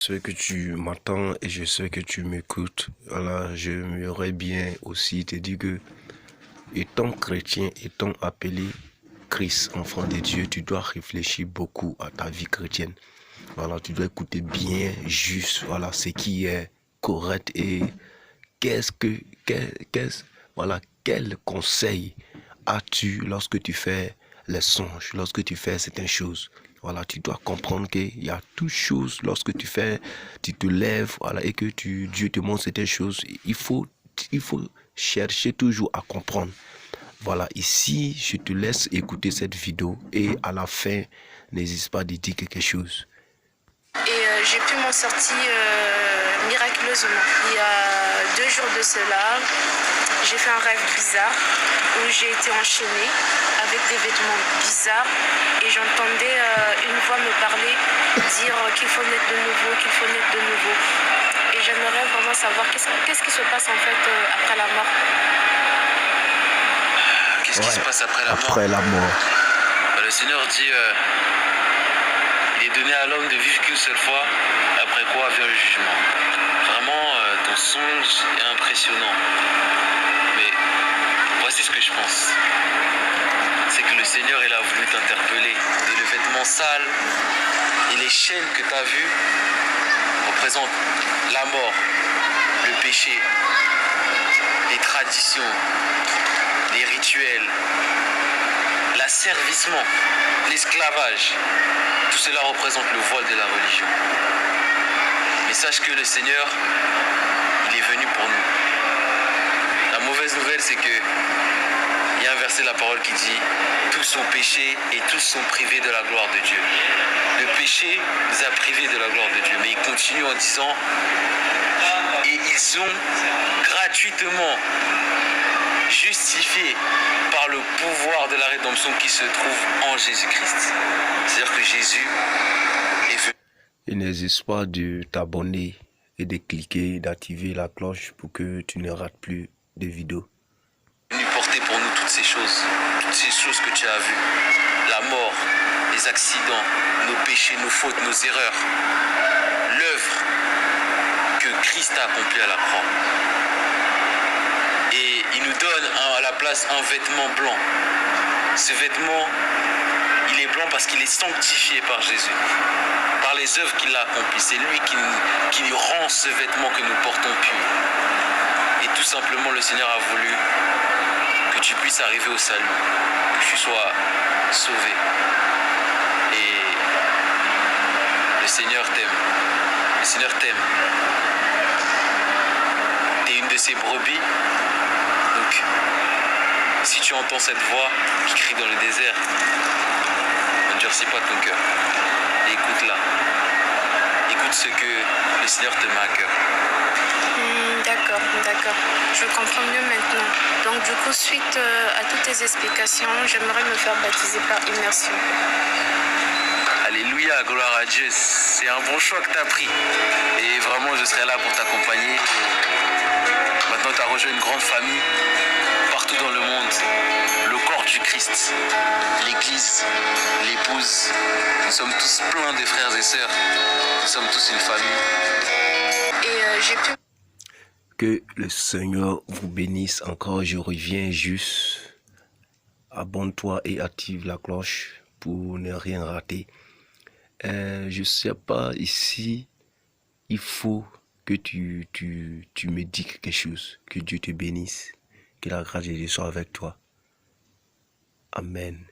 Je sais que tu m'entends et je sais que tu m'écoutes. Voilà, j'aimerais bien aussi te dire que, étant chrétien, étant appelé Christ, enfant de Dieu, tu dois réfléchir beaucoup à ta vie chrétienne. Voilà, tu dois écouter bien, juste, voilà, ce qui est correct et qu'est-ce que, voilà, quel conseil as-tu lorsque tu fais les songes, lorsque tu fais certaines choses? Voilà, tu dois comprendre qu'il y a toutes choses lorsque tu te lèves, voilà, et que Dieu te montre certaines choses. Il faut chercher toujours à comprendre. Voilà, ici, je te laisse écouter cette vidéo et à la fin, n'hésite pas à dire quelque chose. Et j'ai pu m'en sortir miraculeusement. Il y a 2 jours de cela, j'ai fait un rêve bizarre où j'ai été enchaînée avec des vêtements bizarres et j'entendais une voix me parler, dire qu'il faut naître de nouveau, qu'il faut naître de nouveau. Et j'aimerais vraiment savoir qu'est-ce qui se passe en fait après la mort. Qu'est-ce qui se passe après la mort? Après la mort. Le Seigneur dit il est donné à l'homme de vivre qu'une seule fois, après quoi vient le jugement. Vraiment, ton songe est impressionnant. Mais voici ce que je pense. C'est que le Seigneur, il a voulu t'interpeller. Et le vêtement sale et les chaînes que tu as vues représentent la mort, le péché, les traditions, les rituels, l'asservissement, l'esclavage. Tout cela représente le voile de la religion. Mais sache que le Seigneur, il est venu pour nous. La mauvaise nouvelle, c'est que il y a un verset de la parole qui dit « Tous sont péchés et tous sont privés de la gloire de Dieu ». Le péché nous a privés de la gloire de Dieu. Mais il continue en disant « Et ils sont gratuitement justifiés par le pouvoir de la rédemption qui se trouve en Jésus-Christ. » C'est-à-dire que Jésus est venu. Il n'hésite pas de t'abonner et de cliquer, d'activer la cloche pour que tu ne rates plus de vidéos. Porter pour nous toutes ces choses que tu as vues. La mort, les accidents, nos péchés, nos fautes, nos erreurs. L'œuvre que Christ a accomplie à la croix. Et il nous donne à la place un vêtement blanc. Ce vêtement, il est blanc parce qu'il est sanctifié par Jésus, par les œuvres qu'il a accomplies. C'est lui qui nous rend ce vêtement que nous portons pur. Et tout simplement, le Seigneur a voulu que tu puisses arriver au salut, que tu sois sauvé. Et le Seigneur t'aime. Le Seigneur t'aime. Tu es une de ses brebis. Donc, si tu entends cette voix qui crie dans le désert, n'endurcis pas ton cœur. Et écoute-la. Écoute ce que le Seigneur te met à cœur. D'accord. Je comprends mieux maintenant. Donc du coup, suite à toutes tes explications, j'aimerais me faire baptiser par immersion. Alléluia, gloire à Dieu. C'est un bon choix que tu as pris. Et vraiment, je serai là pour t'accompagner. Maintenant, tu as rejoint une grande famille partout dans le monde. Le corps du Christ, l'Église, l'épouse. Nous sommes tous pleins de frères et sœurs. Nous sommes tous une famille. Et j'ai pu... Que le Seigneur vous bénisse encore. Je reviens juste. Abonne-toi et active la cloche pour ne rien rater. Je sais pas, ici, il faut que tu me dises quelque chose. Que Dieu te bénisse. Que la grâce de Dieu soit avec toi. Amen.